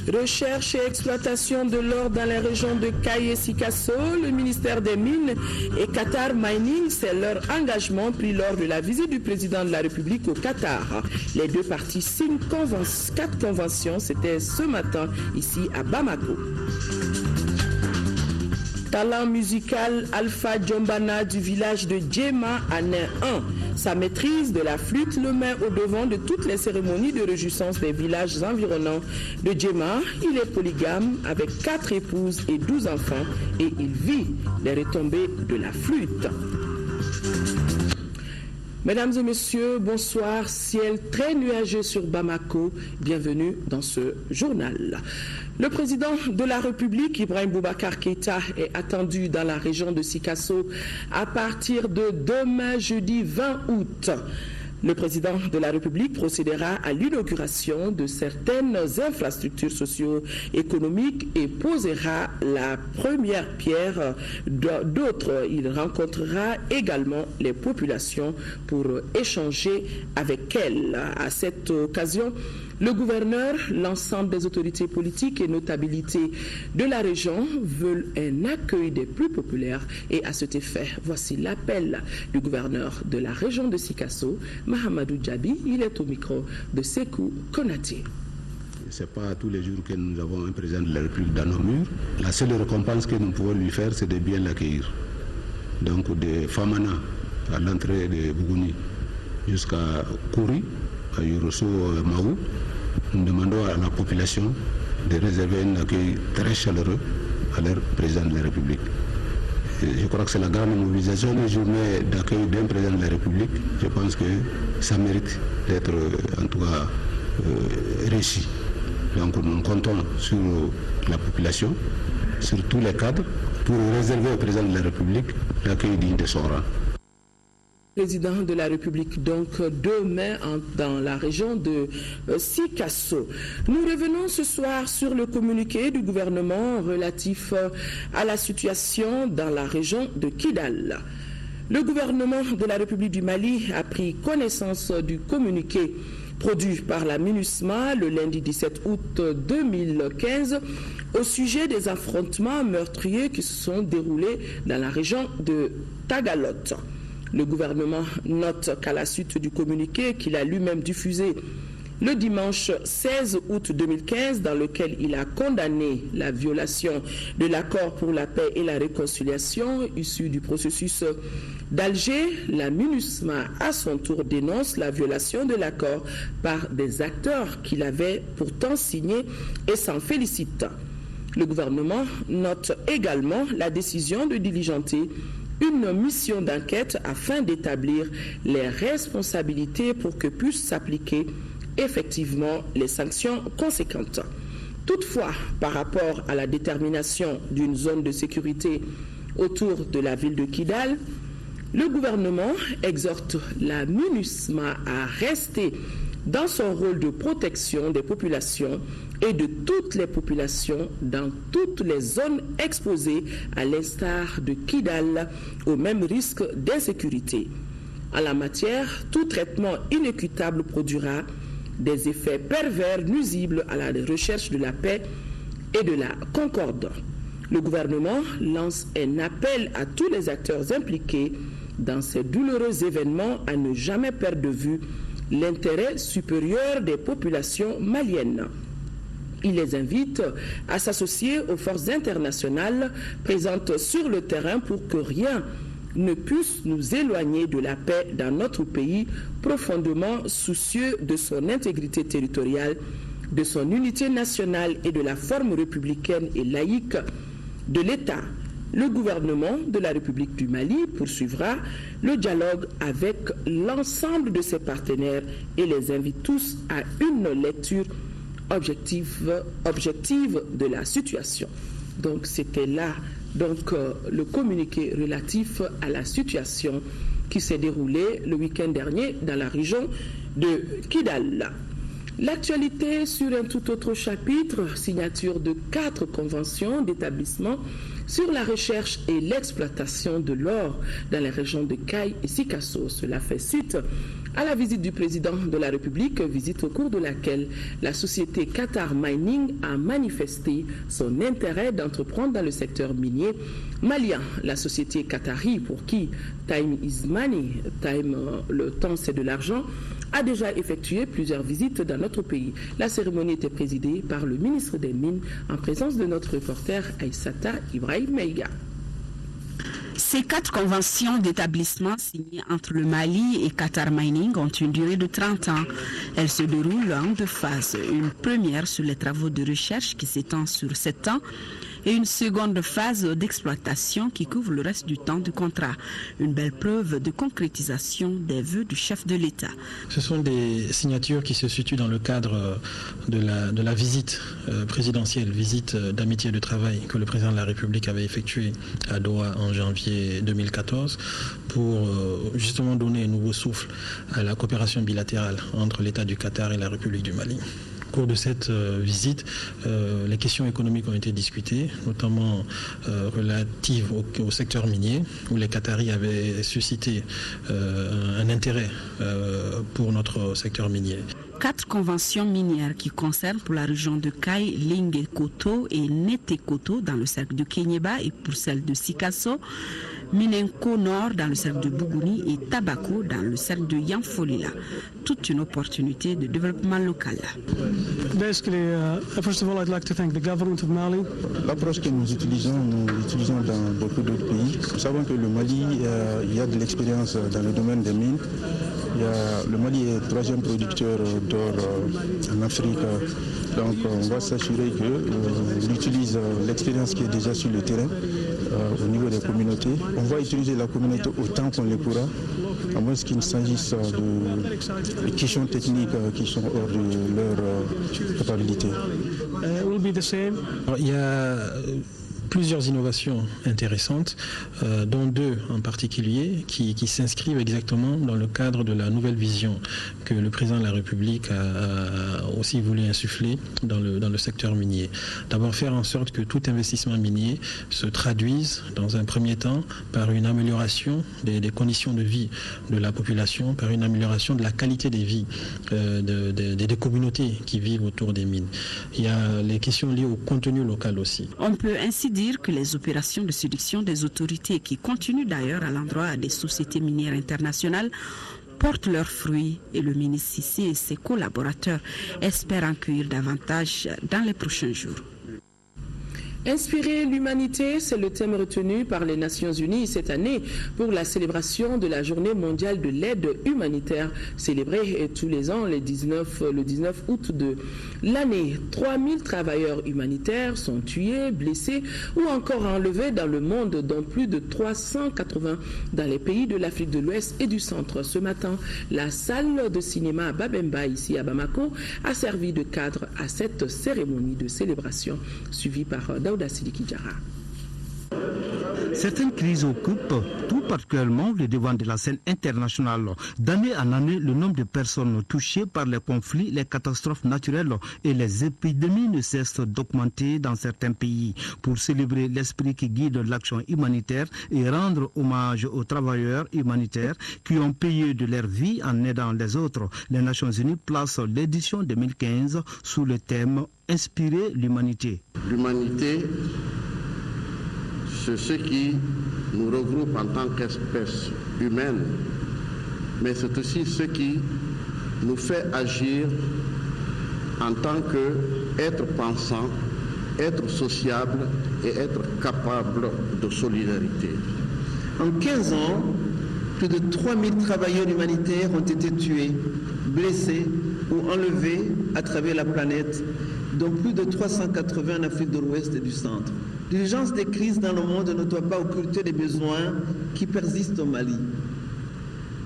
Recherche et exploitation de l'or dans les régions de Caille et Sikasso, le ministère des Mines et Qatar Mining, c'est leur engagement pris lors de la visite du président de la République au Qatar. Les deux parties signent 4 conventions, c'était ce matin ici à Bamako. Talent musical Alpha Djombana du village de Djema à Nain 1. Sa maîtrise de la flûte le met au devant de toutes les cérémonies de réjouissance des villages environnants de Djema. Il est polygame avec 4 épouses et 12 enfants et il vit les retombées de la flûte. Mesdames et messieurs, bonsoir. Ciel très nuageux sur Bamako. Bienvenue dans ce journal. Le président de la République, Ibrahim Boubacar Keïta, est attendu dans la région de Sikasso à partir de demain, jeudi 20 août. Le président de la République procédera à l'inauguration de certaines infrastructures socio-économiques et posera la première pierre d'autres. Il rencontrera également les populations pour échanger avec elles. À cette occasion, le gouverneur, l'ensemble des autorités politiques et notabilités de la région veulent un accueil des plus populaires et à cet effet, voici l'appel du gouverneur de la région de Sikasso, Mahamadou Djabi. Il est au micro de Sekou Konaté. Ce n'est pas tous les jours que nous avons un président de la République dans nos murs. La seule récompense que nous pouvons lui faire, c'est de bien l'accueillir. Donc de Famana à l'entrée de Bougouni jusqu'à Kouri, à Yorosso Maou, nous demandons à la population de réserver un accueil très chaleureux à leur président de la République. Et je crois que c'est la grande mobilisation des journées d'accueil d'un président de la République. Je pense que ça mérite d'être en tout cas réussi. Donc nous comptons sur la population, sur tous les cadres, pour réserver au président de la République l'accueil digne de son rang. Président de la République, donc demain dans la région de Sikasso. Nous revenons ce soir sur le communiqué du gouvernement relatif à la situation dans la région de Kidal. Le gouvernement de la République du Mali a pris connaissance du communiqué produit par la MINUSMA le lundi 17 août 2015 au sujet des affrontements meurtriers qui se sont déroulés dans la région de Tagalote. Le gouvernement note qu'à la suite du communiqué qu'il a lui-même diffusé le dimanche 16 août 2015, dans lequel il a condamné la violation de l'accord pour la paix et la réconciliation issu du processus d'Alger, la MINUSMA à son tour dénonce la violation de l'accord par des acteurs qu'il avait pourtant signé et s'en félicite. Le gouvernement note également la décision de diligenter une mission d'enquête afin d'établir les responsabilités pour que puissent s'appliquer effectivement les sanctions conséquentes. Toutefois, par rapport à la détermination d'une zone de sécurité autour de la ville de Kidal, le gouvernement exhorte la MINUSMA à rester dans son rôle de protection des populations et de toutes les populations dans toutes les zones exposées, à l'instar de Kidal, au même risque d'insécurité. En la matière, tout traitement inéquitable produira des effets pervers nuisibles à la recherche de la paix et de la concorde. Le gouvernement lance un appel à tous les acteurs impliqués dans ces douloureux événements à ne jamais perdre de vue l'intérêt supérieur des populations maliennes. Il les invite à s'associer aux forces internationales présentes sur le terrain pour que rien ne puisse nous éloigner de la paix dans notre pays, profondément soucieux de son intégrité territoriale, de son unité nationale et de la forme républicaine et laïque de l'État. Le gouvernement de la République du Mali poursuivra le dialogue avec l'ensemble de ses partenaires et les invite tous à une lecture objective de la situation. Donc c'était là le communiqué relatif à la situation qui s'est déroulée le week-end dernier dans la région de Kidal. L'actualité sur un tout autre chapitre, signature de 4 conventions d'établissement sur la recherche et l'exploitation de l'or dans les régions de Caille et Sikasso. Cela fait suite à la visite du président de la République, visite au cours de laquelle la société Qatar Mining a manifesté son intérêt d'entreprendre dans le secteur minier malien. La société qatari, pour qui time is money, le temps c'est de l'argent, a déjà effectué plusieurs visites dans notre pays. La cérémonie était présidée par le ministre des Mines en présence de notre reporter Aïssata Ibrahim Meiga. Ces 4 conventions d'établissement signées entre le Mali et Qatar Mining ont une durée de 30 ans. Elles se déroulent en 2 phases. Une première sur les travaux de recherche qui s'étend sur 7 ans et une seconde phase d'exploitation qui couvre le reste du temps du contrat. Une belle preuve de concrétisation des vœux du chef de l'État. Ce sont des signatures qui se situent dans le cadre de la visite présidentielle, visite d'amitié et de travail que le président de la République avait effectuée à Doha en janvier 2014 pour justement donner un nouveau souffle à la coopération bilatérale entre l'État du Qatar et la République du Mali. Au cours de cette visite, les questions économiques ont été discutées, notamment relatives au secteur minier, où les Qataris avaient suscité un intérêt pour notre secteur minier. 4 conventions minières qui concernent pour la région de Caille, Lingué-Koto et Nete-Koto dans le cercle de Kenyeba et pour celle de Sikasso, Minenko Nord dans le cercle de Bougouni et Tabako dans le cercle de Yamfolila. Toute une opportunité de développement local. L'approche que nous utilisons dans beaucoup d'autres pays. Nous savons que le Mali, il y a de l'expérience dans le domaine des mines. Le Mali est le 3e producteur d'or en Afrique. Donc on va s'assurer qu'il utilise l'expérience qui est déjà sur le terrain au niveau des communautés. On va utiliser la communauté autant qu'on le pourra, à moins qu'il s'agisse de questions techniques qui sont hors de leur capacité. Il y a plusieurs innovations intéressantes, dont 2 en particulier qui s'inscrivent exactement dans le cadre de la nouvelle vision que le président de la République a aussi voulu insuffler dans le secteur minier. D'abord faire en sorte que tout investissement minier se traduise dans un premier temps par une amélioration des conditions de vie de la population, par une amélioration de la qualité des vies des communautés qui vivent autour des mines. Il y a les questions liées au contenu local aussi. On peut ainsi dire que les opérations de séduction des autorités, qui continuent d'ailleurs à l'endroit des sociétés minières internationales, portent leurs fruits et le ministre Cissé et ses collaborateurs espèrent en cueillir davantage dans les prochains jours. Inspirer l'humanité, c'est le thème retenu par les Nations Unies cette année pour la célébration de la Journée mondiale de l'aide humanitaire, célébrée tous les ans le 19 août de l'année. 3000 travailleurs humanitaires sont tués, blessés ou encore enlevés dans le monde, dont plus de 380 dans les pays de l'Afrique de l'Ouest et du Centre. Ce matin, la salle de cinéma à Babemba, ici à Bamako, a servi de cadre à cette cérémonie de célébration, suivie par Daouda Sidiki Diarra. Certaines crises occupent tout particulièrement le devant de la scène internationale. D'année en année, le nombre de personnes touchées par les conflits, les catastrophes naturelles et les épidémies ne cesse d'augmenter dans certains pays. Pour célébrer l'esprit qui guide l'action humanitaire et rendre hommage aux travailleurs humanitaires qui ont payé de leur vie en aidant les autres, les Nations Unies placent l'édition 2015 sous le thème « Inspirer l'humanité ». L'humanité, c'est ce qui nous regroupe en tant qu'espèce humaine, mais c'est aussi ce qui nous fait agir en tant qu'être pensant, être sociable et être capable de solidarité. En 15 ans, plus de 3000 travailleurs humanitaires ont été tués, blessés ou enlevés à travers la planète, dont plus de 380 en Afrique de l'Ouest et du Centre. L'urgence des crises dans le monde ne doit pas occulter les besoins qui persistent au Mali.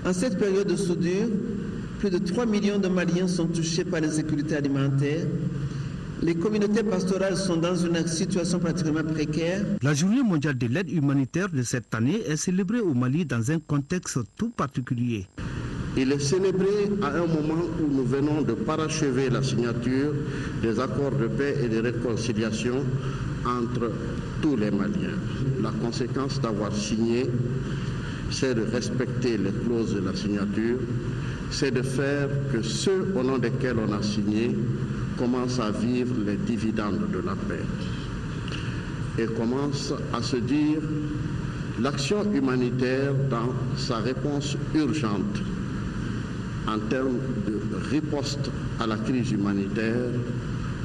En cette période de soudure, plus de 3 millions de Maliens sont touchés par l'insécurité alimentaire. Les communautés pastorales sont dans une situation particulièrement précaire. La Journée mondiale de l'aide humanitaire de cette année est célébrée au Mali dans un contexte tout particulier. Il est célébré à un moment où nous venons de parachever la signature des accords de paix et de réconciliation entre tous les Maliens. La conséquence d'avoir signé, c'est de respecter les clauses de la signature, c'est de faire que ceux au nom desquels on a signé commencent à vivre les dividendes de la paix et commencent à se dire l'action humanitaire dans sa réponse urgente en termes de riposte à la crise humanitaire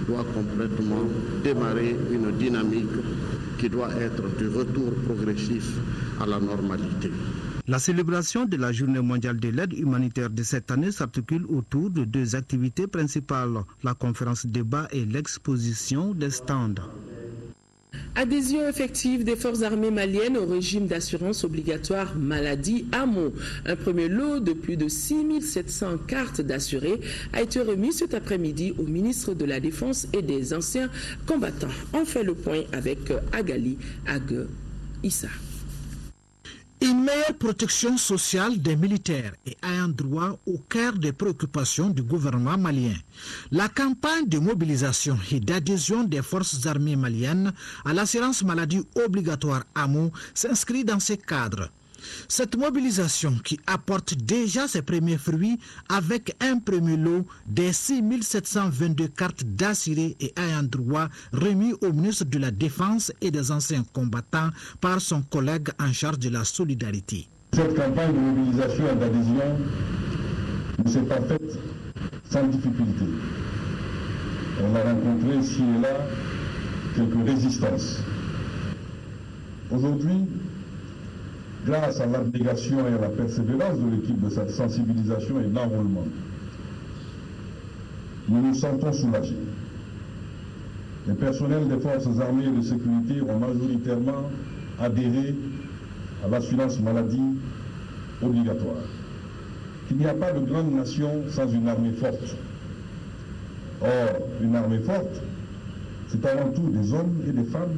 doit complètement démarrer une dynamique qui doit être du retour progressif à la normalité. La célébration de la Journée mondiale de l'aide humanitaire de cette année s'articule autour de deux activités principales, la conférence débat et l'exposition des stands. Adhésion effective des forces armées maliennes au régime d'assurance obligatoire maladie AMO. Un premier lot de plus de 6700 cartes d'assurés a été remis cet après-midi au ministre de la Défense et des anciens combattants. On fait le point avec Agali Ag Issa. Une meilleure protection sociale des militaires est ayant droit au cœur des préoccupations du gouvernement malien. La campagne de mobilisation et d'adhésion des forces armées maliennes à l'assurance maladie obligatoire AMO s'inscrit dans ce cadre. Cette mobilisation qui apporte déjà ses premiers fruits avec un premier lot des 6722 cartes d'assurés et ayant droit remis au ministre de la Défense et des anciens combattants par son collègue en charge de la solidarité. Cette campagne de mobilisation et d'adhésion ne s'est pas faite sans difficulté. On a rencontré ici et là quelques résistances. Aujourd'hui, grâce à l'abnégation et à la persévérance de l'équipe de cette sensibilisation et d'enrôlement, nous nous sentons soulagés. Les personnels des forces armées et de sécurité ont majoritairement adhéré à l'assurance maladie obligatoire. Il n'y a pas de grande nation sans une armée forte. Or, une armée forte, c'est avant tout des hommes et des femmes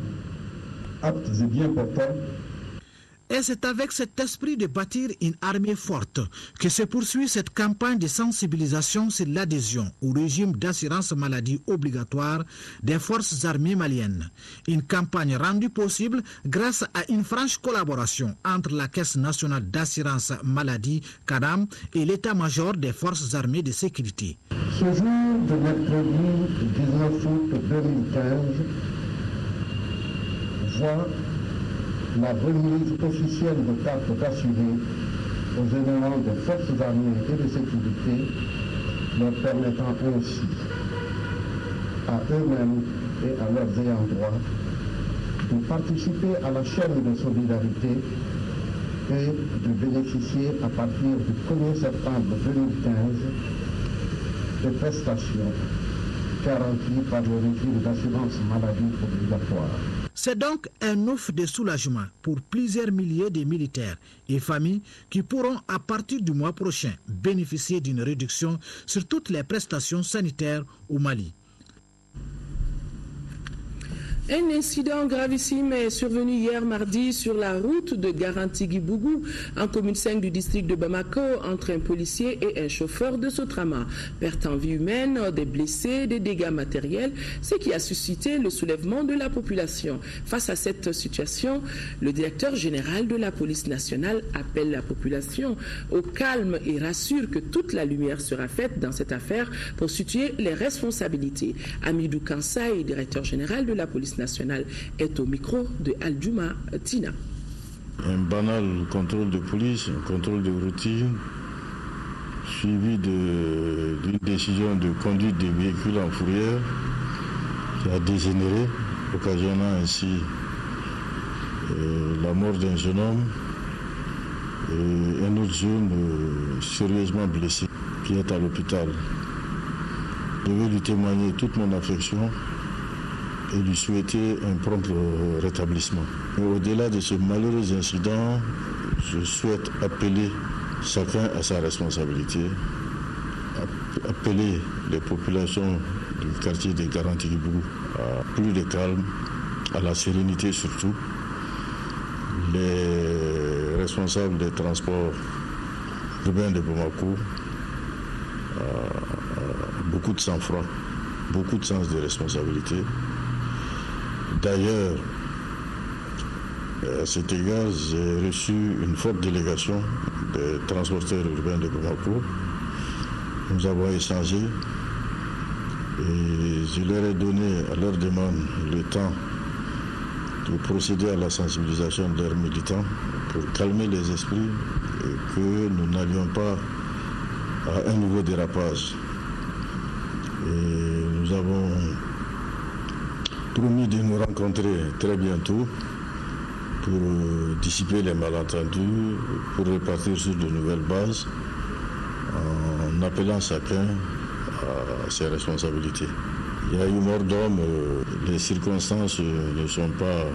aptes et bien portants. Et c'est avec cet esprit de bâtir une armée forte que se poursuit cette campagne de sensibilisation sur l'adhésion au régime d'assurance maladie obligatoire des forces armées maliennes. Une campagne rendue possible grâce à une franche collaboration entre la Caisse nationale d'assurance maladie, CADAM, et l'état-major des forces armées de sécurité. Ce jour de mercredi 19 août 2015 voit la remise officielle de cartes d'assurés aux éléments des forces armées et de sécurité, leur permettant ainsi à eux-mêmes et à leurs ayants droit de participer à la chaîne de solidarité et de bénéficier à partir du 1er septembre 2015 des prestations garanties par le régime d'assurance maladie obligatoire. C'est donc un offre de soulagement pour plusieurs milliers de militaires et familles qui pourront à partir du mois prochain bénéficier d'une réduction sur toutes les prestations sanitaires au Mali. Un incident gravissime est survenu hier mardi sur la route de Garantigui-Bougou, en commune 5 du district de Bamako, entre un policier et un chauffeur de Sotrama. Perte en vie humaine, des blessés, des dégâts matériels, ce qui a suscité le soulèvement de la population. Face à cette situation, le directeur général de la police nationale appelle la population au calme et rassure que toute la lumière sera faite dans cette affaire pour situer les responsabilités. Amidou Kansai, directeur général de la police nationale, est au micro de Aldjouma Tina. Un banal contrôle de police, un contrôle de routine, suivi d'une décision de conduite des véhicules en fourrière qui a dégénéré, occasionnant ainsi la mort d'un jeune homme et un autre jeune sérieusement blessé qui est à l'hôpital. Je veux lui témoigner toute mon affection et lui souhaiter un prompt rétablissement. Au-delà de ce malheureux incident, je souhaite appeler chacun à sa responsabilité, appeler les populations du quartier de Garantigui-Bougou à plus de calme, à la sérénité surtout. Les responsables des transports urbain de Bamako beaucoup de sang-froid, beaucoup de sens de responsabilité. D'ailleurs, à cet égard, j'ai reçu une forte délégation des transporteurs urbains de Bamako. Nous avons échangé et je leur ai donné à leur demande le temps de procéder à la sensibilisation de leurs militants pour calmer les esprits et que nous n'allions pas à un nouveau dérapage. Et nous avons promis de nous rencontrer très bientôt pour dissiper les malentendus, pour repartir sur de nouvelles bases, en appelant chacun à ses responsabilités. Il y a eu mort d'homme, les circonstances ne sont pas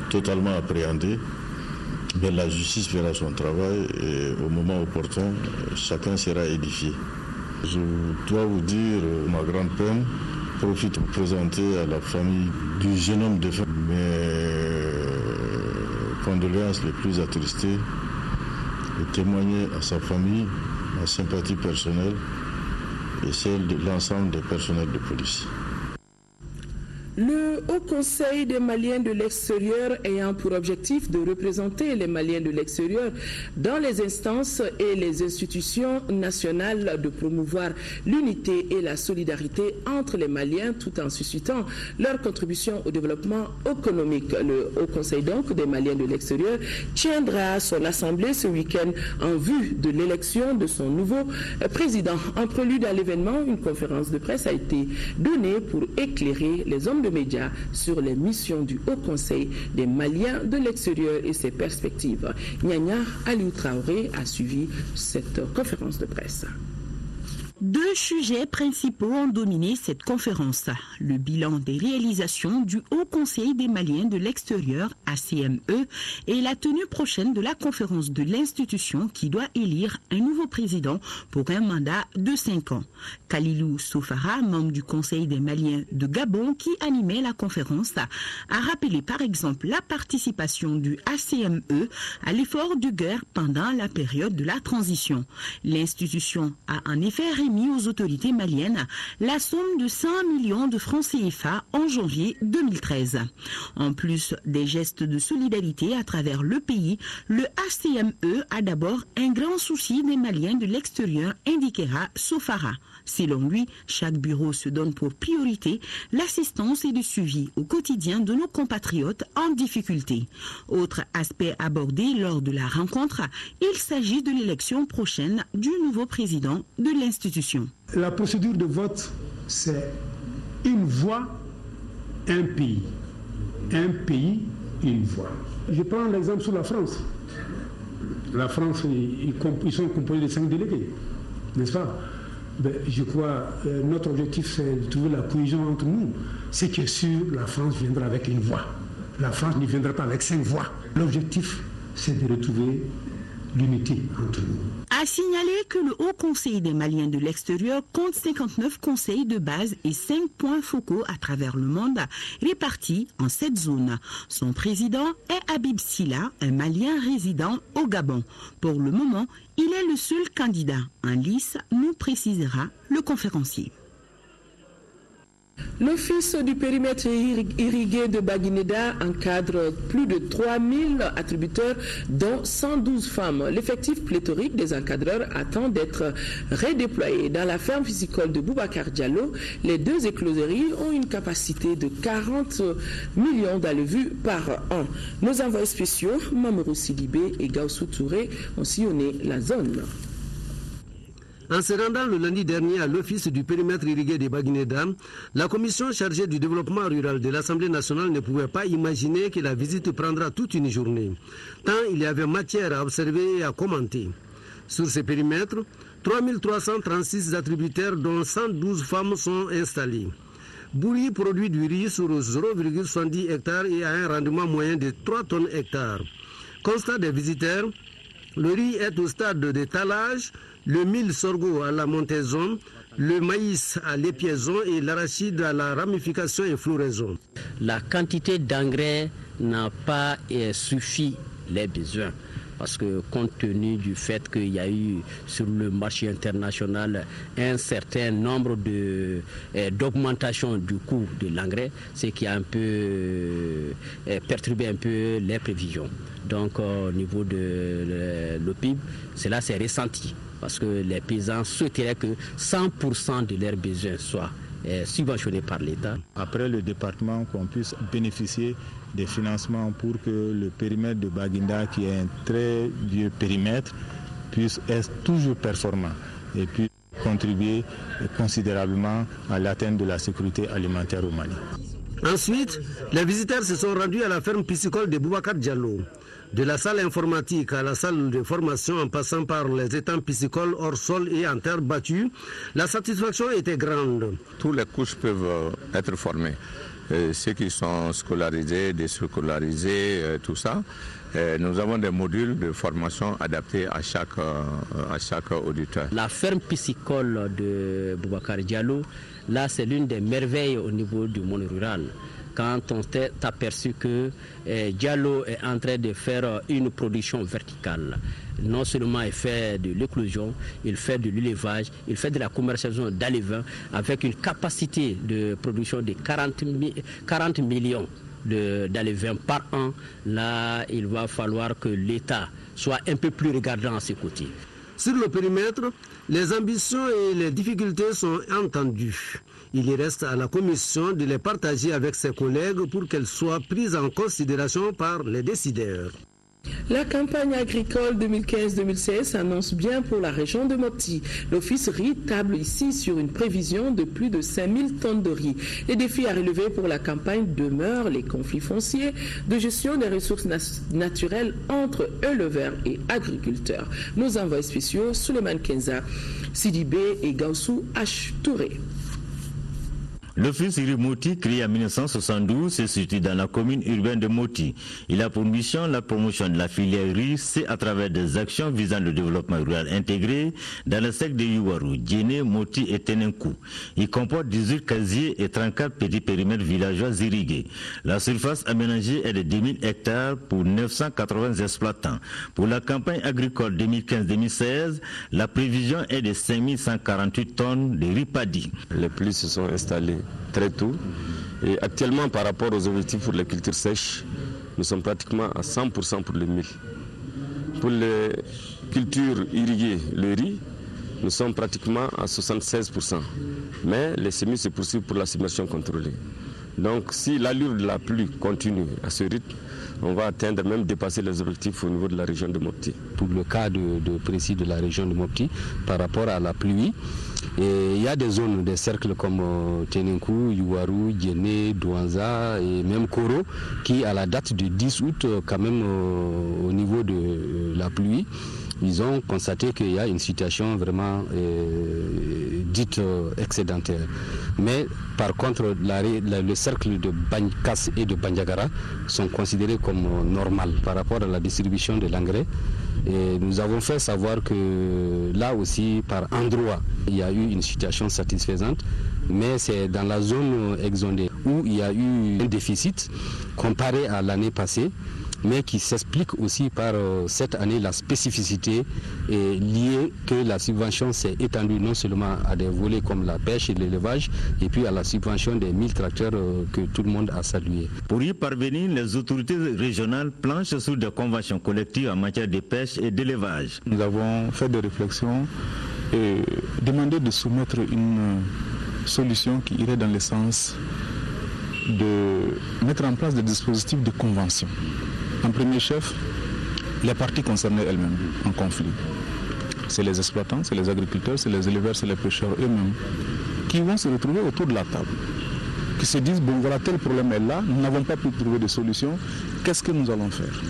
totalement appréhendées, mais la justice fera son travail et au moment opportun, chacun sera édifié. Je dois vous dire ma grande peine, profite pour présenter à la famille du jeune homme défunt mes condoléances les plus attristées et témoigner à sa famille ma sympathie personnelle et celle de l'ensemble des personnels de police. Le Haut Conseil des Maliens de l'extérieur ayant pour objectif de représenter les Maliens de l'extérieur dans les instances et les institutions nationales, de promouvoir l'unité et la solidarité entre les Maliens tout en suscitant leur contribution au développement économique. Le Haut Conseil donc des Maliens de l'extérieur tiendra son assemblée ce week-end en vue de l'élection de son nouveau président. En prélude à l'événement, une conférence de presse a été donnée pour éclairer les hommes de médias sur les missions du Haut Conseil des Maliens de l'extérieur et ses perspectives. Nyanya Aliou Traoré a suivi cette conférence de presse. Deux sujets principaux ont dominé cette conférence. Le bilan des réalisations du Haut Conseil des Maliens de l'extérieur, ACME, et la tenue prochaine de la conférence de l'institution qui doit élire un nouveau président pour un mandat de 5 ans. Kalilou Sofara, membre du Conseil des Maliens de Gabon qui animait la conférence, a rappelé par exemple la participation du ACME à l'effort de guerre pendant la période de la transition. L'institution a en effet remis aux autorités maliennes la somme de 100 millions de francs CFA en janvier 2013. En plus des gestes de solidarité à travers le pays, le ACME a d'abord un grand souci des Maliens de l'extérieur, indiquera Sofara. Selon lui, chaque bureau se donne pour priorité l'assistance et le suivi au quotidien de nos compatriotes en difficulté. Autre aspect abordé lors de la rencontre, il s'agit de l'élection prochaine du nouveau président de l'institution. La procédure de vote, c'est une voix, un pays. Un pays, une voix. Je prends l'exemple sur la France. La France, ils sont composés de 5 délégués, n'est-ce pas? Je crois notre objectif, c'est de trouver la cohésion entre nous. C'est que sûr, la France viendra avec une voix. La France ne viendra pas avec 5 voix. L'objectif, c'est de retrouver l'unité entre nous. A signalé que le Haut Conseil des Maliens de l'extérieur compte 59 conseils de base et 5 points focaux à travers le monde, répartis en 7 zones. Son président est Habib Silla, un Malien résident au Gabon. Pour le moment, il est le seul candidat en lice, nous précisera le conférencier. L'Office du périmètre irrigué de Baguineda encadre plus de 3000 attributeurs, dont 112 femmes. L'effectif pléthorique des encadreurs attend d'être redéployé. Dans la ferme piscicole de Boubacar Diallo, les 2 écloseries ont une capacité de 40 millions d'allevus par an. Nos envoyés spéciaux, Mamourou Sidibé et Gaussou Touré, ont sillonné la zone. En se rendant le lundi dernier à l'office du périmètre irrigué de Baguineda, la commission chargée du développement rural de l'Assemblée nationale ne pouvait pas imaginer que la visite prendra toute une journée, tant il y avait matière à observer et à commenter. Sur ce périmètre, 3336 attributaires dont 112 femmes sont installés. Bouri produit du riz sur 0,70 hectares et a un rendement moyen de 3 tonnes hectares. Constat des visiteurs, le riz est au stade de talage, le mil sorgho à la montaison, le maïs à l'épiaison et l'arachide à la ramification et floraison. La quantité d'engrais n'a pas suffi les besoins parce que compte tenu du fait qu'il y a eu sur le marché international un certain nombre d'augmentation du coût de l'engrais, ce qui a un peu perturbé un peu les prévisions. Donc au niveau de l'OPIB, cela s'est ressenti parce que les paysans souhaiteraient que 100% de leurs besoins soient subventionnés par l'État. Après le département, qu'on puisse bénéficier des financements pour que le périmètre de Baguinda, qui est un très vieux périmètre, puisse être toujours performant et puis contribuer considérablement à l'atteinte de la sécurité alimentaire au Mali. Ensuite, les visiteurs se sont rendus à la ferme piscicole de Boubacar Diallo. De la salle informatique à la salle de formation en passant par les étangs piscicoles hors sol et en terre battue, la satisfaction était grande. Toutes les couches peuvent être formées. Ceux qui sont scolarisés, déscolarisés, tout ça. Nous avons des modules de formation adaptés à chaque auditeur. La ferme piscicole de Boubacar Diallo, là c'est l'une des merveilles au niveau du monde rural. Quand on s'est aperçu que Diallo est en train de faire une production verticale. Non seulement il fait de l'éclosion, il fait de l'élevage, il fait de la commercialisation d'alevins avec une capacité de production de 40 millions d'alevins par an. Là, il va falloir que l'État soit un peu plus regardant à ses côtés. Sur le périmètre, les ambitions et les difficultés sont entendues. Il y reste à la Commission de les partager avec ses collègues pour qu'elles soient prises en considération par les décideurs. La campagne agricole 2015-2016 s'annonce bien pour la région de Mopti. L'Office riz table ici sur une prévision de plus de 5000 tonnes de riz. Les défis à relever pour la campagne demeurent les conflits fonciers de gestion des ressources naturelles entre éleveurs et agriculteurs. Nos envoyés spéciaux, Souleymane Kenza, Sidibé et Gaussou H. Touré. L'Office riz Moti, créé en 1972, se situe dans la commune urbaine de Moti. Il a pour mission la promotion de la filière riz, c'est à travers des actions visant le développement rural intégré dans le secteur de Yuwaru, Djéné, Moti et Tenenkou. Il comporte 18 casiers et 34 petits périmètres villageois irrigués. La surface aménagée est de 10 000 hectares pour 980 exploitants. Pour la campagne agricole 2015-2016, la prévision est de 5148 tonnes de riz paddy. Les pluies se sont installées très tôt et actuellement par rapport aux objectifs pour les cultures sèches, nous sommes pratiquement à 100% pour le mil. Pour les cultures irriguées, le riz, nous sommes pratiquement à 76%. Mais les semis se poursuivent pour la submersion contrôlée. Donc si l'allure de la pluie continue à ce rythme, on va atteindre, même dépasser les objectifs au niveau de la région de Mopti. Pour le cas précis de la région de Mopti, par rapport à la pluie, et il y a des zones, des cercles comme Tenenkou, Yuwaru, Djéné, Douanza et même Koro, qui à la date du 10 août, quand même au niveau de la pluie, ils ont constaté qu'il y a une situation vraiment dite excédentaire. Mais par contre, le cercle de Bankas et de Bandiagara sont considérés comme normal par rapport à la distribution de l'engrais. Et nous avons fait savoir que là aussi, par endroit, il y a eu une situation satisfaisante, mais c'est dans la zone exondée où il y a eu un déficit comparé à l'année passée, mais qui s'explique aussi par cette année la spécificité liée que la subvention s'est étendue non seulement à des volets comme la pêche et l'élevage, et puis à la subvention des 1000 tracteurs que tout le monde a salué. Pour y parvenir, les autorités régionales planchent sur des conventions collectives en matière de pêche et d'élevage. Nous avons fait des réflexions et demandé de soumettre une solution qui irait dans le sens de mettre en place des dispositifs de convention. En premier chef, les parties concernées elles-mêmes en conflit. C'est les exploitants, c'est les agriculteurs, c'est les éleveurs, c'est les pêcheurs eux-mêmes qui vont se retrouver autour de la table, qui se disent, bon voilà, tel problème est là, nous n'avons pas pu trouver de solution, qu'est-ce que nous allons faire?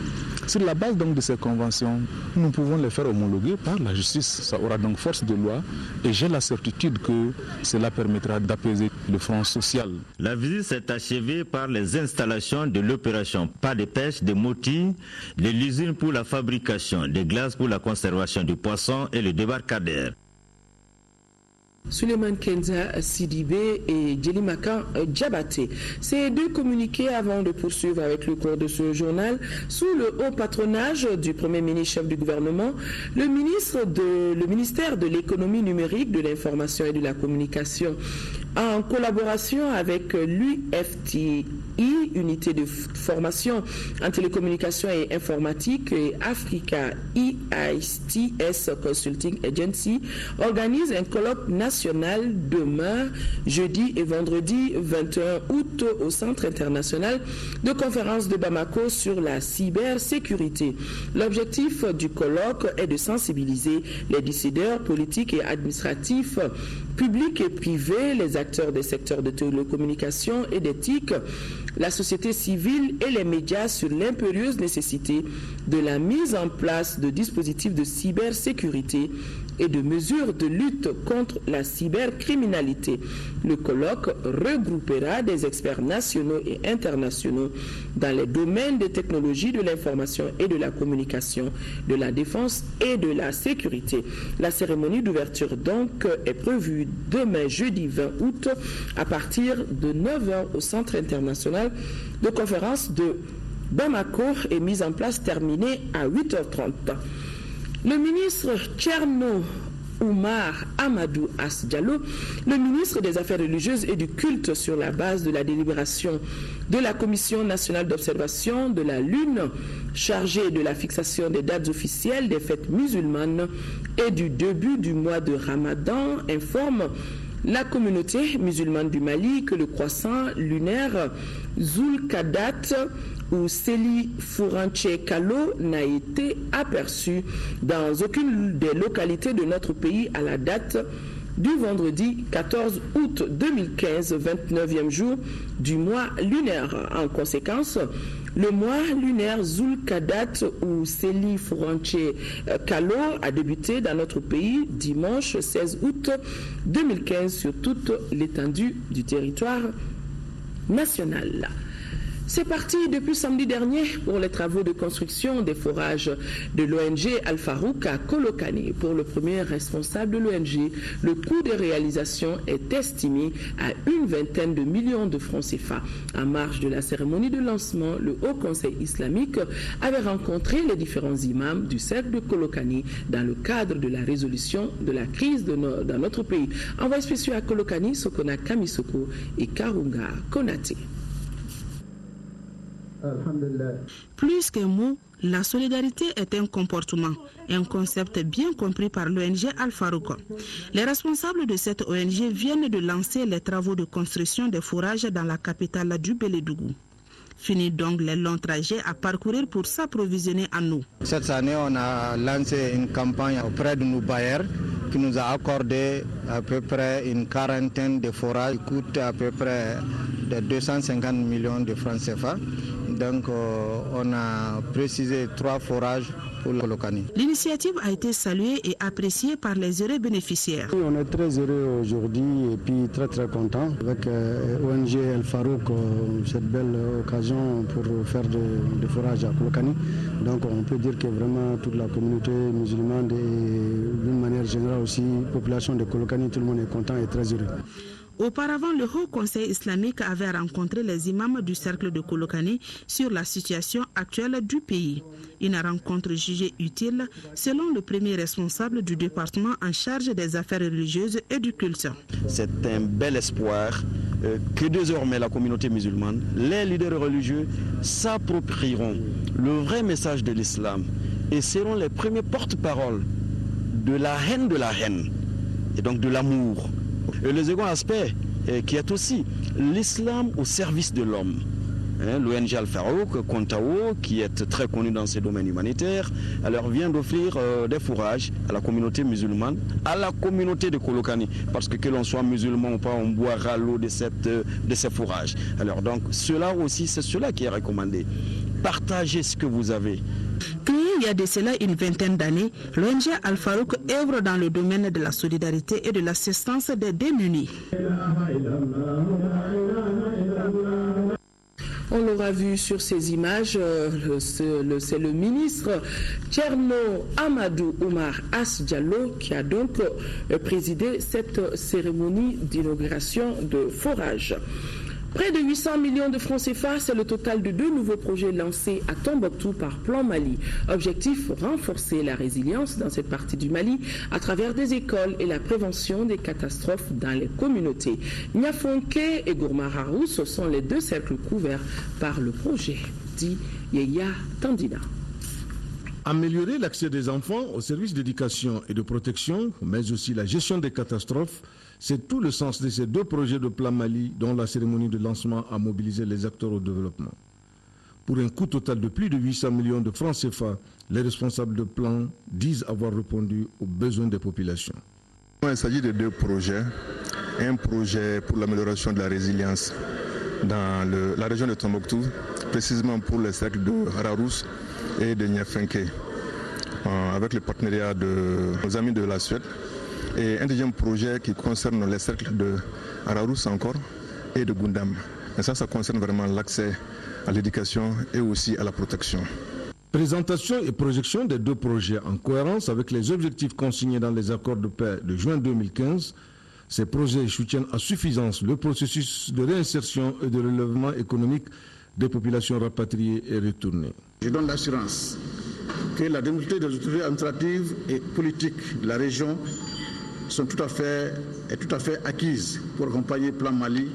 Sur la base donc de ces conventions, nous pouvons les faire homologuer par la justice. Ça aura donc force de loi et j'ai la certitude que cela permettra d'apaiser le front social. La visite s'est achevée par les installations de l'opération Pas de pêche de Moti, de l'usine pour la fabrication des glaces pour la conservation du poisson et le débarcadère. Suleiman Kenza Sidibé et Djelimaka Djabaté. Ces deux communiqués avant de poursuivre avec le cours de ce journal. Sous le haut patronage du Premier ministre chef du gouvernement, le ministère de l'économie numérique, de l'information et de la communication, en collaboration avec l'UFTI, unité de formation en télécommunications et informatique, et Africa EITS Consulting Agency, organise un colloque national demain, jeudi et vendredi 21 août au Centre international de conférence de Bamako sur la cybersécurité. L'objectif du colloque est de sensibiliser les décideurs politiques et administratifs, publics et privés, les acteurs des secteurs de télécommunications et d'éthique, la société civile et les médias sur l'impérieuse nécessité de la mise en place de dispositifs de cybersécurité et de mesures de lutte contre la cybercriminalité. Le colloque regroupera des experts nationaux et internationaux dans les domaines des technologies de l'information et de la communication, de la défense et de la sécurité. La cérémonie d'ouverture donc est prévue demain jeudi 20 août à partir de 9h au Centre international de conférence de Bamako et mise en place terminée à 8h30. Le ministre Tcherno Oumar Amadou Asdiallo, le ministre des Affaires religieuses et du culte, sur la base de la délibération de la Commission nationale d'observation de la Lune, chargée de la fixation des dates officielles des fêtes musulmanes et du début du mois de Ramadan, informe la communauté musulmane du Mali que le croissant lunaire Zulkadat ou Seli Fouranche Kalo n'a été aperçu dans aucune des localités de notre pays à la date du vendredi 14 août 2015, 29e jour du mois lunaire. En conséquence, le mois lunaire Zulkadat ou Seli Fouranche Kalo a débuté dans notre pays dimanche 16 août 2015 sur toute l'étendue du territoire national. C'est parti depuis samedi dernier pour les travaux de construction des forages de l'ONG Al-Farouk à Kolokani. Pour le premier responsable de l'ONG, le coût des réalisations est estimé à une vingtaine de millions de francs CFA. En marge de la cérémonie de lancement, le Haut Conseil islamique avait rencontré les différents imams du cercle de Kolokani dans le cadre de la résolution de la crise dans notre pays. Envoyés spéciaux à Kolokani, Sokona Kamisoko et Karunga Konate. Plus qu'un mot, la solidarité est un comportement, un concept bien compris par l'ONG Al-Farouk. Les responsables de cette ONG viennent de lancer les travaux de construction des forages dans la capitale du Bélédougou. Fini donc les longs trajets à parcourir pour s'approvisionner en eau. Cette année, on a lancé une campagne auprès de nos bailleurs qui nous a accordé à peu près une quarantaine de forages qui coûtent à peu près de 250 millions de francs CFA. Donc on a précisé 3 forages pour le Kolokani. L'initiative a été saluée et appréciée par les heureux bénéficiaires. On est très heureux aujourd'hui et puis très content avec ONG El Farouk, cette belle occasion pour faire des forages à Kolokani. Donc on peut dire que vraiment toute la communauté musulmane et d'une manière générale aussi, la population de Kolokani, tout le monde est content et très heureux. Auparavant, le Haut Conseil islamique avait rencontré les imams du cercle de Kolokani sur la situation actuelle du pays. Une rencontre jugée utile selon le premier responsable du département en charge des affaires religieuses et du culte. C'est un bel espoir que désormais la communauté musulmane, les leaders religieux s'approprieront le vrai message de l'islam et seront les premiers porte-parole de la haine et donc de l'amour. Et le second aspect, qui est aussi l'islam au service de l'homme. L'ONG Al-Farouk, Kontao, qui est très connu dans ces domaines humanitaires, alors vient d'offrir des fourrages à la communauté musulmane, à la communauté de Kolokani, parce que l'on soit musulman ou pas, on boira l'eau de ces fourrages. Alors donc, cela aussi, c'est cela qui est recommandé. Partagez ce que vous avez. Créé il y a de cela une vingtaine d'années, l'ONG Al-Farouk œuvre dans le domaine de la solidarité et de l'assistance des démunis. On l'aura vu sur ces images, c'est le ministre Thierno Amadou Oumar As Diallo qui a donc présidé cette cérémonie d'inauguration de forage. Près de 800 millions de francs CFA, c'est le total de 2 nouveaux projets lancés à Tombouctou par Plan Mali. Objectif, renforcer la résilience dans cette partie du Mali à travers des écoles et la prévention des catastrophes dans les communautés. Niafonke et Gourmararou, ce sont les 2 cercles couverts par le projet, dit Yeya Tandina. Améliorer l'accès des enfants aux services d'éducation et de protection, mais aussi la gestion des catastrophes, c'est tout le sens de ces 2 projets de Plan Mali dont la cérémonie de lancement a mobilisé les acteurs au développement. Pour un coût total de plus de 800 millions de francs CFA, les responsables de plan disent avoir répondu aux besoins des populations. Il s'agit de 2 projets. Un projet pour l'amélioration de la résilience dans la région de Tombouctou, précisément pour les cercles de Hararous et de Niafonke, avec le partenariat de nos amis de la Suède. Et un deuxième projet qui concerne les cercles de Hararous encore et de Gundam. Et ça concerne vraiment l'accès à l'éducation et aussi à la protection. Présentation et projection des 2 projets en cohérence avec les objectifs consignés dans les accords de paix de juin 2015. Ces projets soutiennent à suffisance le processus de réinsertion et de relèvement économique des populations rapatriées et retournées. Je donne l'assurance que la démocratie des autorités administratives et politiques de la région sont tout à fait acquises pour accompagner Plan Mali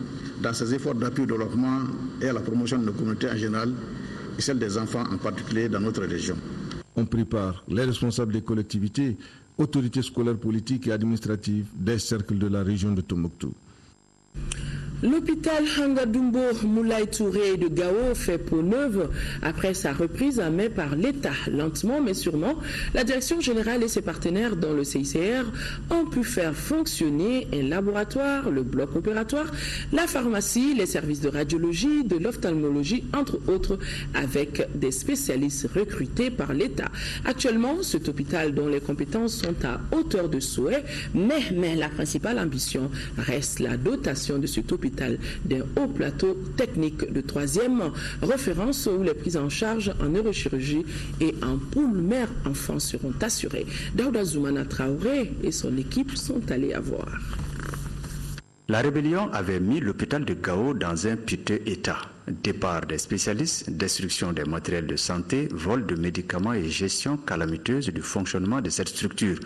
dans ses efforts d'appui au développement et à la promotion de nos communautés en général et celle des enfants en particulier dans notre région. On prépare les responsables des collectivités, autorités scolaires, politiques et administratives des cercles de la région de Tombouctou. L'hôpital Hangadumbo Moulay Touré de Gao fait peau neuve après sa reprise en main par l'État. Lentement mais sûrement, la direction générale et ses partenaires dans le CICR ont pu faire fonctionner un laboratoire, le bloc opératoire, la pharmacie, les services de radiologie, de l'ophtalmologie, entre autres, avec des spécialistes recrutés par l'État. Actuellement, cet hôpital dont les compétences sont à hauteur de souhait, mais la principale ambition reste la dotation de cet hôpital d'un haut plateau technique de 3e référence où les prises en charge en neurochirurgie et en poule mère-enfant seront assurées. Daouda Zoumana Traoré et son équipe sont allés à voir. La rébellion avait mis l'hôpital de Gao dans un piteux état. Départ des spécialistes, destruction des matériels de santé, vol de médicaments et gestion calamiteuse du fonctionnement de cette structure.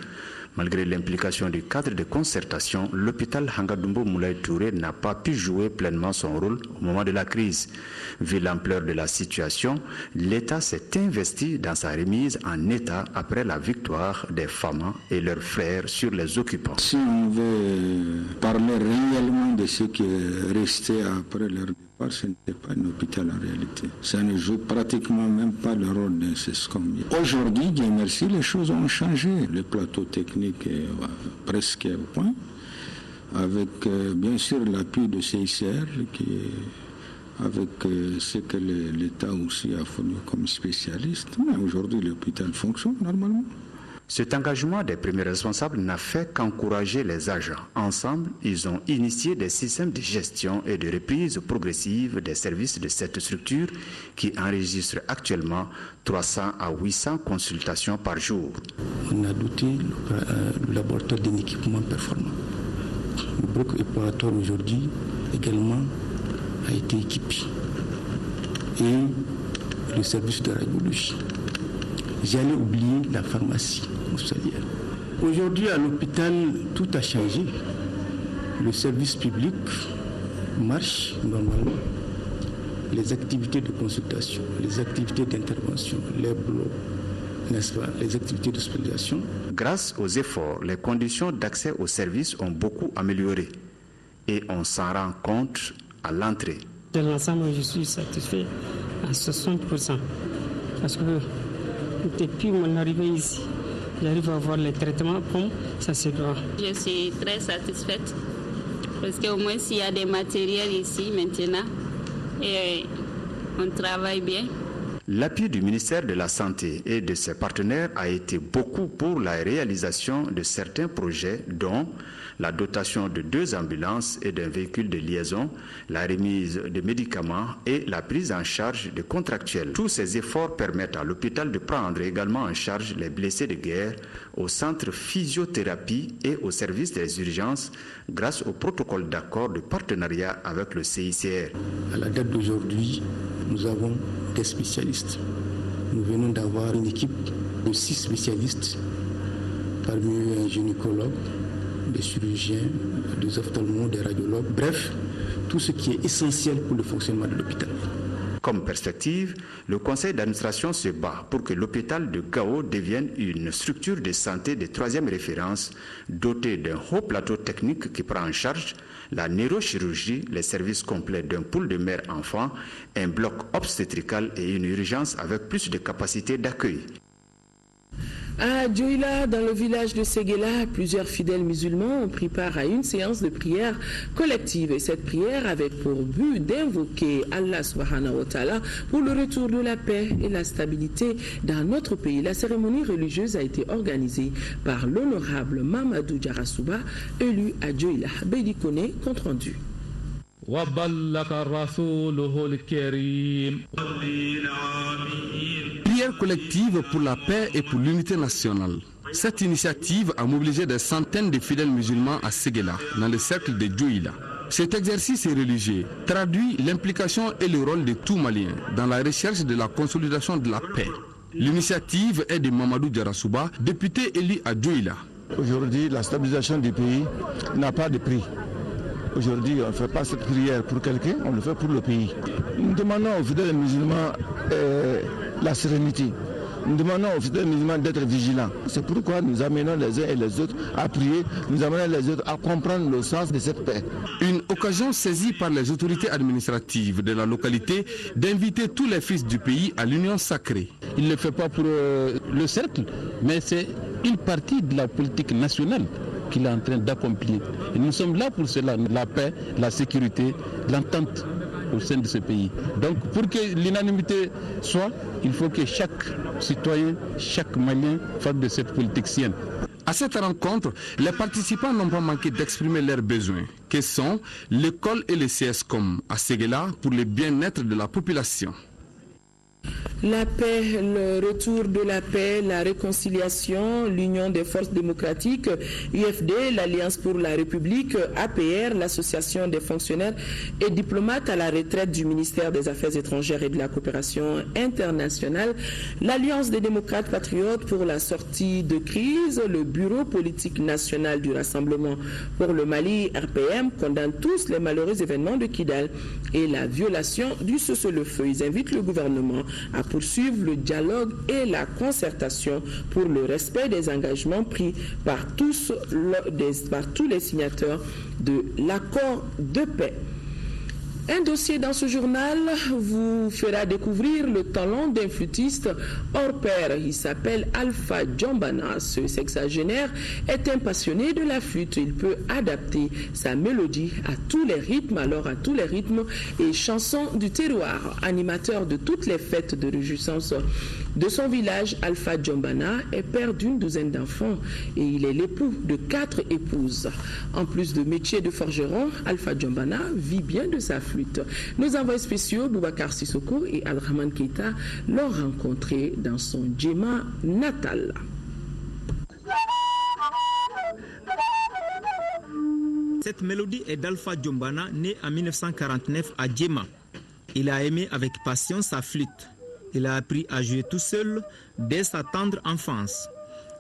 Malgré l'implication du cadre de concertation, l'hôpital Hangadumbo Moulay Touré n'a pas pu jouer pleinement son rôle au moment de la crise. Vu l'ampleur de la situation, l'État s'est investi dans sa remise en état après la victoire des FAMA et leurs frères sur les occupants. Si on veut parler réellement de ce qui est resté après leur départ, ce n'était pas un hôpital en réalité. Ça ne joue pratiquement même pas le rôle d'un SESCOM. Aujourd'hui, Dieu merci, les choses ont changé. Le plateau technique est presque au point, avec bien sûr l'appui de CICR, avec ce que l'État aussi a fourni comme spécialiste. Mais aujourd'hui, l'hôpital fonctionne normalement. Cet engagement des premiers responsables n'a fait qu'encourager les agents. Ensemble, ils ont initié des systèmes de gestion et de reprise progressive des services de cette structure qui enregistre actuellement 300 à 800 consultations par jour. On a doté le laboratoire d'un équipement performant. Le bloc opératoire aujourd'hui également a été équipé. Et le service de radiologie. J'allais oublier la pharmacie hospitalière. Aujourd'hui, à l'hôpital, tout a changé. Le service public marche normalement. Les activités de consultation, les activités d'intervention, les blocs, n'est-ce pas, les activités d'hospitalisation. Grâce aux efforts, les conditions d'accès aux services ont beaucoup amélioré. Et on s'en rend compte à l'entrée. Dans l'ensemble, je suis satisfait à 60%. Parce que depuis mon arrivée ici, j'arrive à avoir les traitements comme ça se doit. Je suis très satisfaite parce qu'au moins il y a des matériels ici maintenant et on travaille bien. L'appui du ministère de la Santé et de ses partenaires a été beaucoup pour la réalisation de certains projets, dont la dotation de 2 ambulances et d'un véhicule de liaison, la remise de médicaments et la prise en charge de contractuels. Tous ces efforts permettent à l'hôpital de prendre également en charge les blessés de guerre au centre physiothérapie et au service des urgences grâce au protocole d'accord de partenariat avec le CICR. À la date d'aujourd'hui, nous avons des spécialistes. Nous venons d'avoir une équipe de 6 spécialistes, parmi eux un gynécologue, des chirurgiens, des ophtalmos, des radiologues, bref, tout ce qui est essentiel pour le fonctionnement de l'hôpital. Comme perspective, le conseil d'administration se bat pour que l'hôpital de Gao devienne une structure de santé de 3e référence, dotée d'un haut plateau technique qui prend en charge la neurochirurgie, les services complets d'un pool de mère-enfant, un bloc obstétrical et une urgence avec plus de capacité d'accueil. À Dioïla, dans le village de Séguéla, plusieurs fidèles musulmans ont pris part à une séance de prière collective. Et cette prière avait pour but d'invoquer Allah subhanahu wa ta'ala pour le retour de la paix et la stabilité dans notre pays. La cérémonie religieuse a été organisée par l'honorable Mamadou Djarasouba, élu à Dioïla. Bédi Kone, compte rendu. Prière collective pour la paix et pour l'unité nationale. Cette initiative a mobilisé des centaines de fidèles musulmans à Séguéla, dans le cercle de Dioïla. Cet exercice religieux traduit l'implication et le rôle de tout Malien dans la recherche de la consolidation de la paix. L'initiative est de Mamadou Djarasouba, député élu à Dioïla. Aujourd'hui, la stabilisation du pays n'a pas de prix. Aujourd'hui, on ne fait pas cette prière pour quelqu'un, on le fait pour le pays. Nous demandons aux fidèles musulmans la sérénité. Nous demandons aux fidèles musulmans d'être vigilants. C'est pourquoi nous amenons les uns et les autres à prier, nous amenons les autres à comprendre le sens de cette paix. Une occasion saisie par les autorités administratives de la localité d'inviter tous les fils du pays à l'union sacrée. Il ne le fait pas pour le cercle, mais c'est une partie de la politique nationale qu'il est en train d'accomplir. Et nous sommes là pour cela, la paix, la sécurité, l'entente au sein de ce pays. Donc pour que l'unanimité soit, il faut que chaque citoyen, chaque Malien fasse de cette politique sienne. À cette rencontre, les participants n'ont pas manqué d'exprimer leurs besoins, que sont l'école et les CSCOM à Séguéla pour le bien-être de la population. La paix, le retour de la paix, la réconciliation, l'Union des forces démocratiques, UFD, l'Alliance pour la République, APR, l'Association des fonctionnaires et diplomates à la retraite du ministère des Affaires étrangères et de la coopération internationale, l'Alliance des démocrates patriotes pour la sortie de crise, le Bureau politique national du Rassemblement pour le Mali, RPM, condamnent tous les malheureux événements de Kidal et la violation du cessez-le-feu. Ils invitent le gouvernement à poursuivre le dialogue et la concertation pour le respect des engagements pris par tous les signataires de l'accord de paix. Un dossier dans ce journal vous fera découvrir le talent d'un flûtiste hors pair. Il s'appelle Alpha Djombana. Ce sexagénaire est un passionné de la flûte. Il peut adapter sa mélodie à tous les rythmes, et chansons du terroir. Animateur de toutes les fêtes de réjouissance de son village, Alpha Djombana est père d'une douzaine d'enfants et il est l'époux de 4 épouses. En plus de métier de forgeron, Alpha Djombana vit bien de sa flûte. Nos envoyés spéciaux, Boubacar Sissoko et Al-Rahman Keita, l'ont rencontré dans son Djema natal. Cette mélodie est d'Alpha Djombana, né en 1949 à Djema. Il a aimé avec passion sa flûte. Il a appris à jouer tout seul dès sa tendre enfance.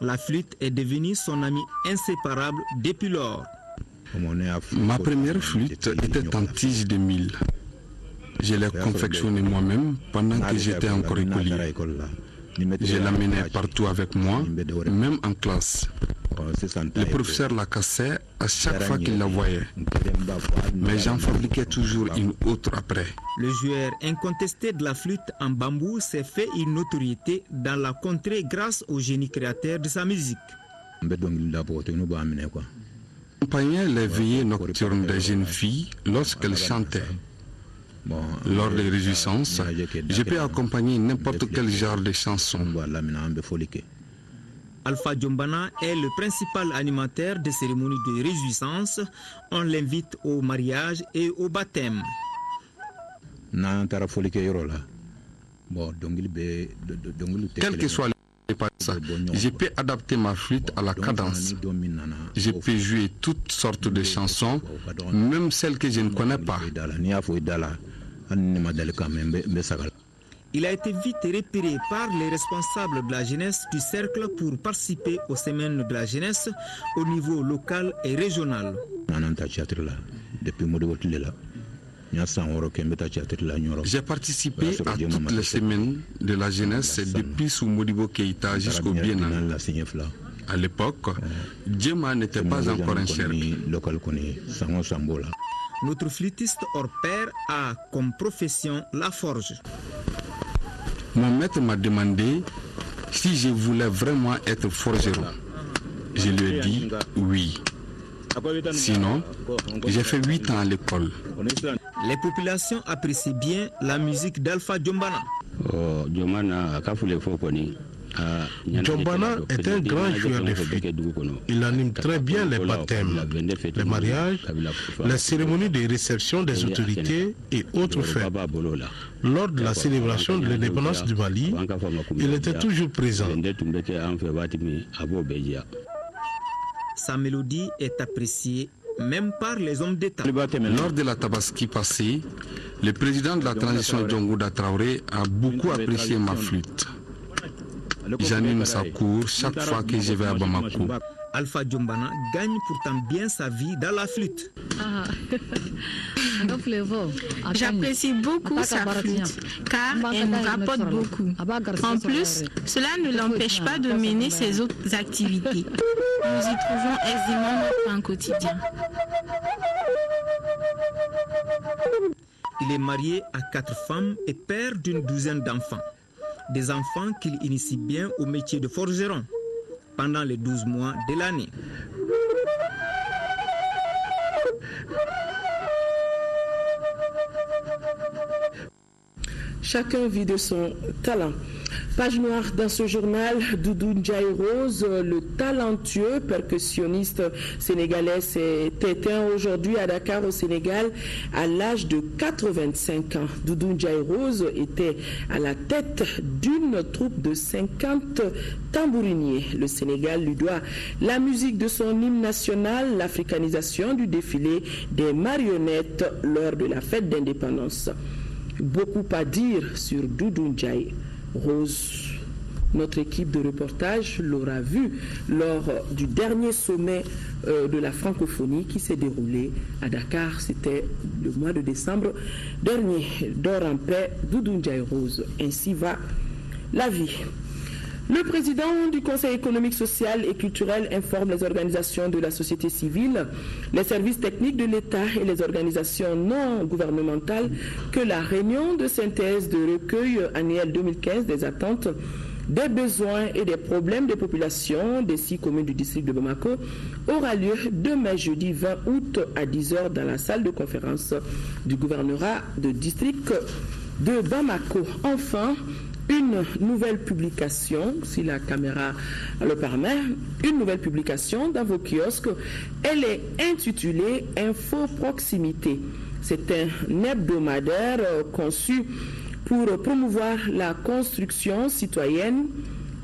La flûte est devenue son ami inséparable depuis lors. Ma première flûte était en tige de mil. Je l'ai confectionnée moi-même pendant que j'étais encore écolier. Je l'amenais partout avec moi, même en classe. Le professeur la cassait à chaque fois qu'il la voyait. Mais j'en fabriquais toujours une autre après. Le joueur incontesté de la flûte en bambou s'est fait une notoriété dans la contrée grâce au génie créateur de sa musique. J'accompagnais les veillées nocturnes des jeunes filles lorsqu'elles chantaient. Lors des réjouissances, je peux accompagner n'importe quel genre de chanson. Alpha Djombana est le principal animateur des cérémonies de réjouissance. On l'invite au mariage et au baptême. Quel que soit le passage, je peux adapter ma flûte à la cadence. Je peux jouer toutes sortes de chansons, même celles que je ne connais pas. Il a été vite repéré par les responsables de la jeunesse du cercle pour participer aux semaines de la jeunesse au niveau local et régional. J'ai participé à toutes les semaines de la jeunesse depuis sous Modibo Keïta jusqu'au Biennale. À l'époque, Djema n'était pas encore un cercle. Notre flûtiste hors pair a comme profession la forge. Mon maître m'a demandé si je voulais vraiment être forgeron. Je lui ai dit oui. Sinon, j'ai fait 8 ans à l'école. Les populations apprécient bien la musique d'Alpha Djombana. Djombana est un grand joueur de flûte. Il anime très bien les baptêmes, les mariages, les cérémonies de réception des autorités et autres fêtes. Lors de la célébration de l'indépendance du Mali, il était toujours présent. Sa mélodie est appréciée même par les hommes d'État. Lors de la Tabaski passée, le président de la transition Djongouda Traoré a beaucoup apprécié ma flûte. J'anime sa cour chaque fois que je vais à Bamako. Alpha Djombana gagne pourtant bien sa vie dans la flûte. J'apprécie beaucoup sa flûte car elle nous rapporte beaucoup. En plus, cela ne l'empêche pas de mener ses autres activités. Nous y trouvons aisément notre pain quotidien. Il est marié à 4 femmes et père d'une douzaine d'enfants. Des enfants qu'il initie bien au métier de forgeron pendant les 12 mois de l'année. Chacun vit de son talent. Page noire dans ce journal, Doudou Ndiaye Rose, le talentueux percussionniste sénégalais, s'est éteint aujourd'hui à Dakar au Sénégal à l'âge de 85 ans. Doudou Ndiaye Rose était à la tête d'une troupe de 50 tambouriniers. Le Sénégal lui doit la musique de son hymne national, l'africanisation du défilé des marionnettes lors de la fête d'indépendance. Beaucoup à dire sur Doudou Ndiaye Rose. Notre équipe de reportage l'aura vu lors du dernier sommet de la francophonie qui s'est déroulé à Dakar. C'était le mois de décembre dernier. Dort en paix, Doudou Ndiaye Rose. Ainsi va la vie. Le président du Conseil économique, social et culturel informe les organisations de la société civile, les services techniques de l'État et les organisations non gouvernementales que la réunion de synthèse de recueil annuel 2015 des attentes, des besoins et des problèmes des populations des 6 communes du district de Bamako aura lieu demain jeudi 20 août à 10h dans la salle de conférence du gouvernorat de district de Bamako. Enfin, une nouvelle publication, si la caméra le permet, une nouvelle publication dans vos kiosques. Elle est intitulée Info Proximité. C'est un hebdomadaire conçu pour promouvoir la construction citoyenne,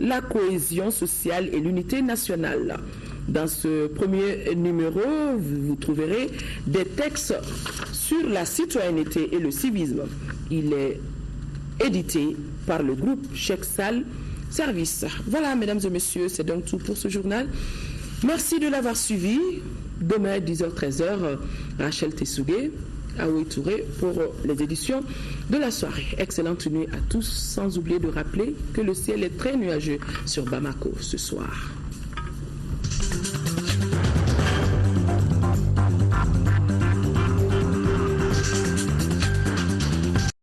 la cohésion sociale et l'unité nationale. Dans ce premier numéro, vous trouverez des textes sur la citoyenneté et le civisme. Il est édité par le groupe Cheikh Sall Service. Voilà, mesdames et messieurs, c'est donc tout pour ce journal. Merci de l'avoir suivi. Demain, 10h-13h, Rachel Tessougué, Aoui Touré pour les éditions de la soirée. Excellente nuit à tous, sans oublier de rappeler que le ciel est très nuageux sur Bamako ce soir.